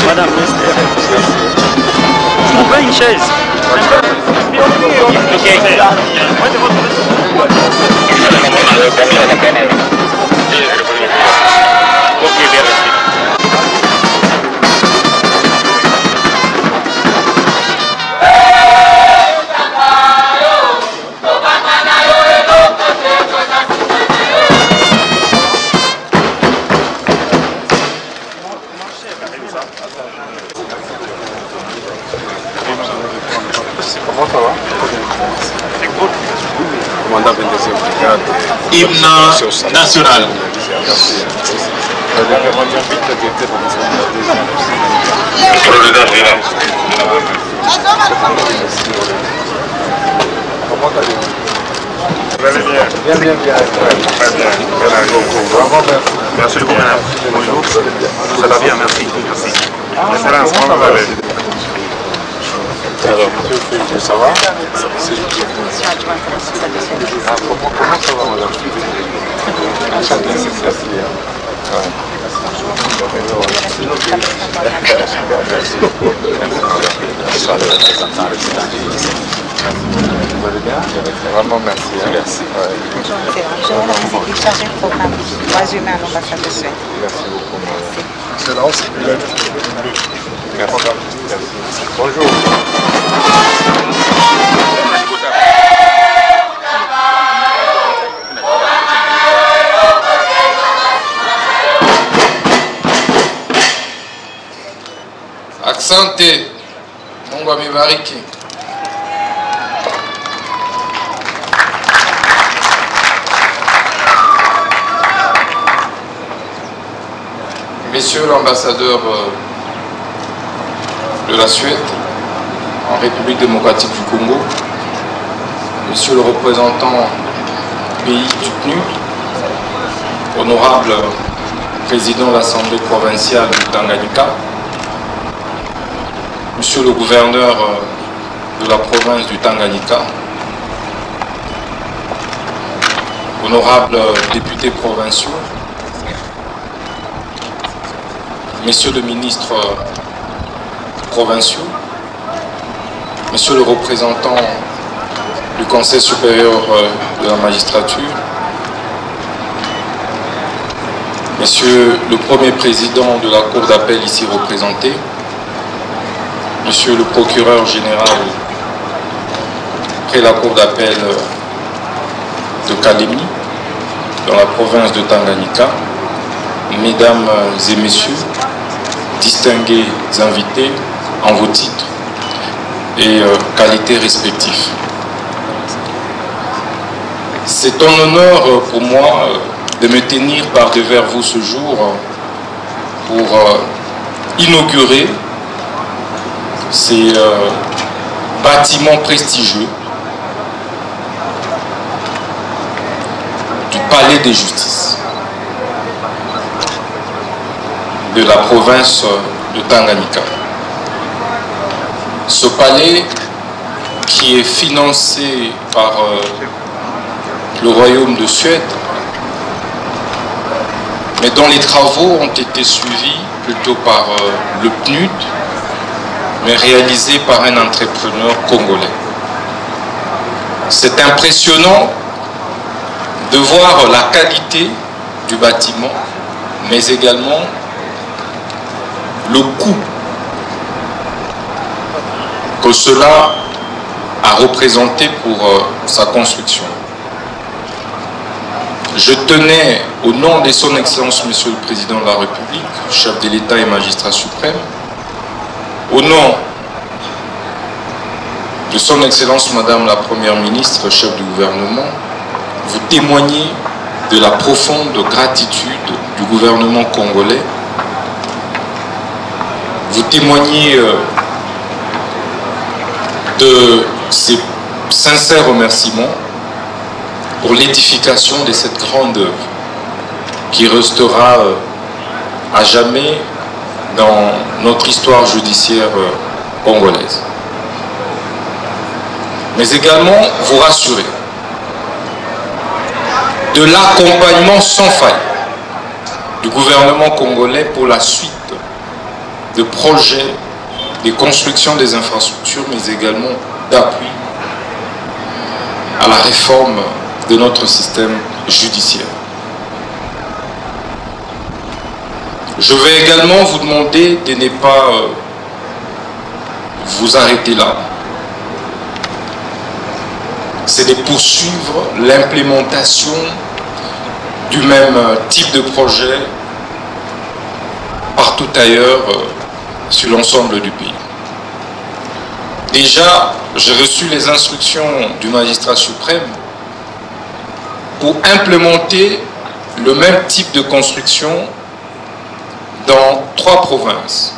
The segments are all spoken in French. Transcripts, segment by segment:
Madame, on prend une chaise. Comment ça va? Commandant 22e brigade. Hymne national. Vous allez bien? Bien. Très bien. Vraiment, merci beaucoup, madame. Bonjour. Ça va bien, merci. Excellence, comment vous allez? Alors, ça va? Comment ça va, madame? Enchanté, c'est ça. Vous allez bien? Vraiment merci. Merci. Je vous chargé de programme droits humains à l'ambassade de Suède. Merci beaucoup. Excellence. Merci. Bonjour. Asante, Mungu amebariki. Messieurs l'ambassadeur de la Suède en République démocratique du Congo, Monsieur le représentant du pays du PNUD, honorable président de l'Assemblée provinciale du Tanganyika, Monsieur le gouverneur de la province du Tanganyika, honorables députés provinciaux, Messieurs les ministres provinciaux, Monsieur le représentant du Conseil supérieur de la magistrature, Monsieur le premier président de la Cour d'appel ici représenté, Monsieur le procureur général près la Cour d'appel de Kalemi, dans la province de Tanganyika, Mesdames et Messieurs, distingués invités en vos titres et qualités respectives. C'est un honneur pour moi de me tenir par devers vous ce jour pour inaugurer ces bâtiments prestigieux du Palais des Justices de la province de Tanganyika. Ce palais qui est financé par le Royaume de Suède, mais dont les travaux ont été suivis plutôt par le PNUD, mais réalisé par un entrepreneur congolais. C'est impressionnant de voir la qualité du bâtiment, mais également le coût que cela a représenté pour sa construction. Je tenais, au nom de son Excellence Monsieur le Président de la République, chef de l'État et magistrat suprême, au nom de son Excellence Madame la Première Ministre, chef du gouvernement, vous témoigner de la profonde gratitude du gouvernement congolais, vous témoigner de ses sincères remerciements pour l'édification de cette grande œuvre qui restera à jamais dans notre histoire judiciaire congolaise. Mais également vous rassurer de l'accompagnement sans faille du gouvernement congolais pour la suite de projets de construction des infrastructures, mais également d'appui à la réforme de notre système judiciaire. Je vais également vous demander de ne pas vous arrêter là. C'est de poursuivre l'implémentation du même type de projet partout ailleurs sur l'ensemble du pays. Déjà, j'ai reçu les instructions du magistrat suprême pour implémenter le même type de construction dans 3 provinces.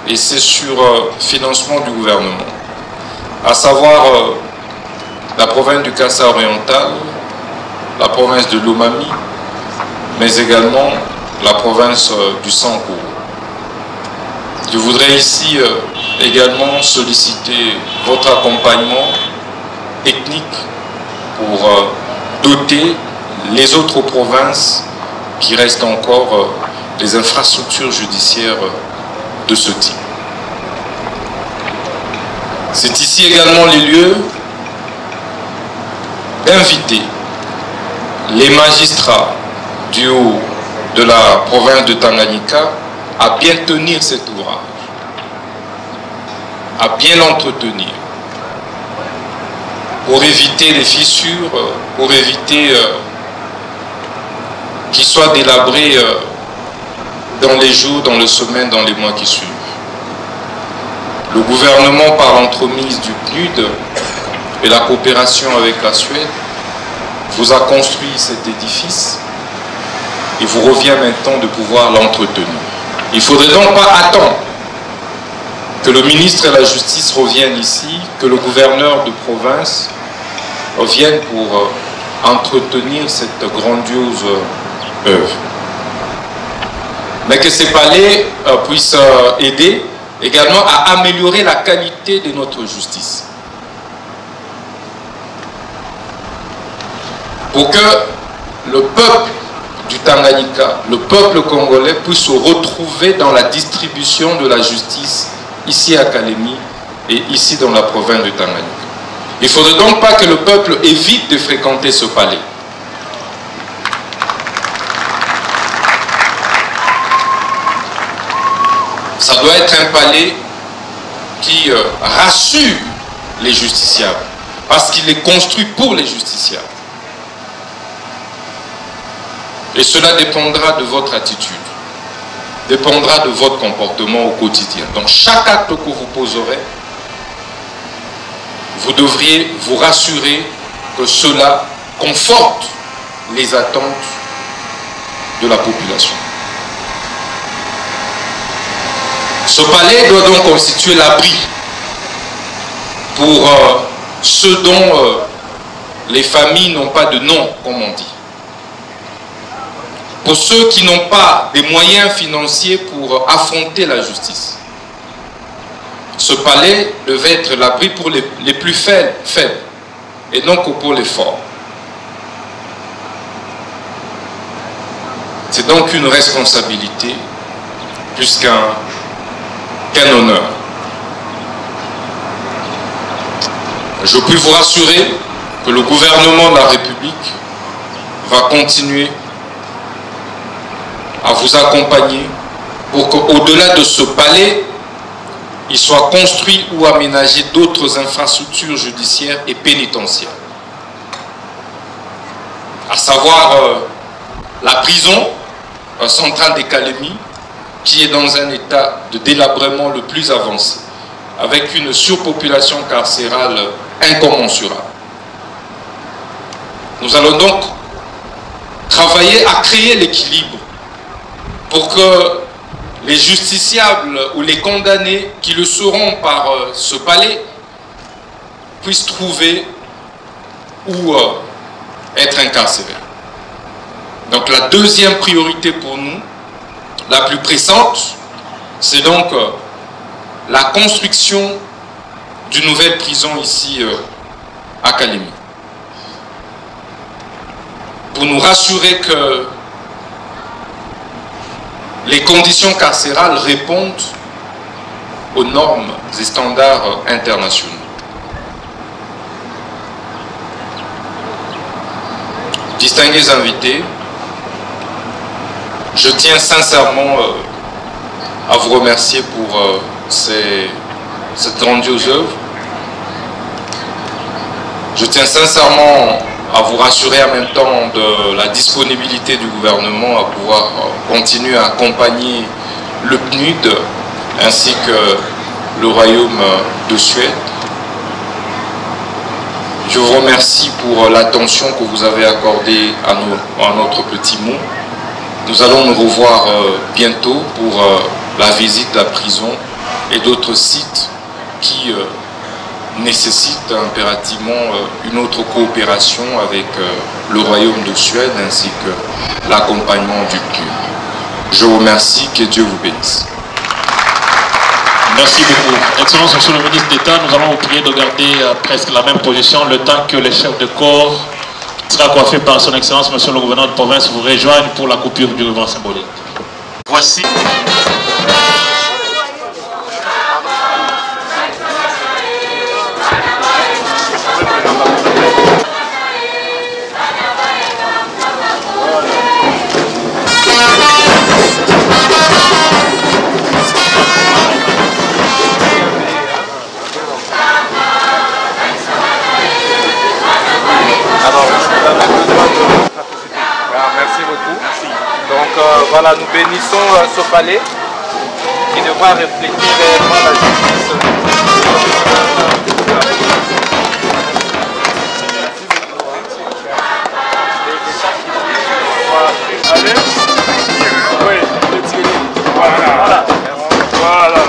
Et c'est sur financement du gouvernement. À savoir la province du Kassa oriental, la province de Lomami, mais également la province du Sankourou. Je voudrais ici également solliciter votre accompagnement technique pour doter les autres provinces qui restent encore des infrastructures judiciaires de ce type. C'est ici également les lieux d'inviter les magistrats du haut de la province de Tanganyika à bien tenir cet ouvrage, à bien l'entretenir, pour éviter les fissures, pour éviter qu'il soit délabré dans les jours, dans les semaines, dans les mois qui suivent. Le gouvernement, par l'entremise du PNUD et la coopération avec la Suède, vous a construit cet édifice. Il vous revient maintenant de pouvoir l'entretenir. Il ne faudrait donc pas attendre que le ministre de la Justice revienne ici, que le gouverneur de province revienne pour entretenir cette grandiose œuvre. Mais que ces palais puissent aider également à améliorer la qualité de notre justice. Pour que le peuple du Tanganyika, le peuple congolais puisse se retrouver dans la distribution de la justice ici à Kalemi et ici dans la province du Tanganyika. Il ne faudrait donc pas que le peuple évite de fréquenter ce palais. Ça doit être un palais qui rassure les justiciables, parce qu'il est construit pour les justiciables. Et cela dépendra de votre attitude, dépendra de votre comportement au quotidien. Donc chaque acte que vous poserez, vous devriez vous rassurer que cela conforte les attentes de la population. Ce palais doit donc constituer l'abri pour ceux dont les familles n'ont pas de nom, comme on dit. Pour ceux qui n'ont pas des moyens financiers pour affronter la justice. Ce palais devait être l'abri pour les plus faibles et non que pour les forts. C'est donc une responsabilité plus qu'un honneur. Je puis vous rassurer que le gouvernement de la République va continuer à vous accompagner pour qu'au-delà de ce palais, il soit construit ou aménagé d'autres infrastructures judiciaires et pénitentiaires. À savoir la prison centrale de Kalemi, qui est dans un état de délabrement le plus avancé, avec une surpopulation carcérale incommensurable. Nous allons donc travailler à créer l'équilibre pour que les justiciables ou les condamnés qui le seront par ce palais puissent trouver où être incarcérés. Donc la deuxième priorité pour nous, la plus pressante, c'est donc la construction d'une nouvelle prison ici à Kalemi. Pour nous rassurer que les conditions carcérales répondent aux normes et standards internationaux. Distingués invités, je tiens sincèrement à vous remercier pour cette grandiose œuvre. Je tiens sincèrement à vous rassurer en même temps de la disponibilité du gouvernement à pouvoir continuer à accompagner le PNUD ainsi que le Royaume de Suède. Je vous remercie pour l'attention que vous avez accordée à notre petit mot. Nous allons nous revoir bientôt pour la visite de la prison et d'autres sites qui nécessitent impérativement une autre coopération avec le Royaume de Suède ainsi que l'accompagnement du PNUD. Je vous remercie, que Dieu vous bénisse. Merci beaucoup. Excellence, Monsieur le ministre d'État, nous allons vous prier de garder presque la même position le temps que les chefs de corps sera coiffé par son Excellence, Monsieur le gouverneur de province, vous rejoignent pour la coupure du ruban symbolique. Voici. Merci beaucoup. Donc voilà, nous bénissons ce palais qui devra refléter réellement la justice. Allez. Oui, voilà. Voilà.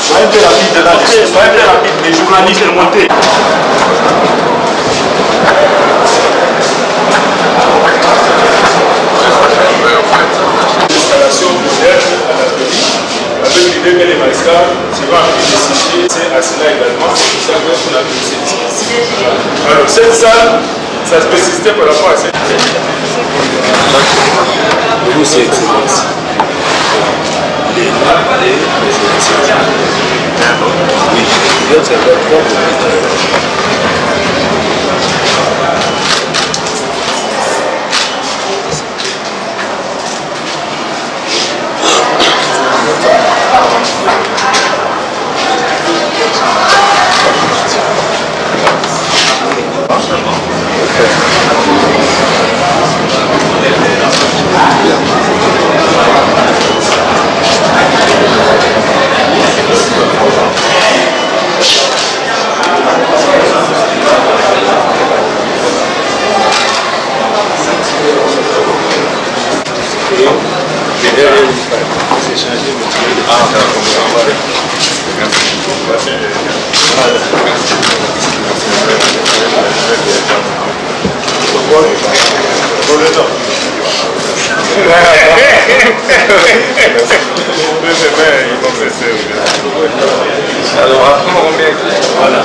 Soyez un peu rapide là, soyez un peu rapide, les journalistes montés. L'installation moderne à la police, avec l'idée que les maïscars seront décidés, c'est à cela également, c'est pour ça qu'on a fait cette salle. Alors cette salle, sa spécificité par rapport à cette salle. Vous, c'est excellence. Les oui, c'est leur propre Alors, après, on remet. Voilà.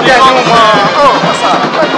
Bien, nous, oh, ça.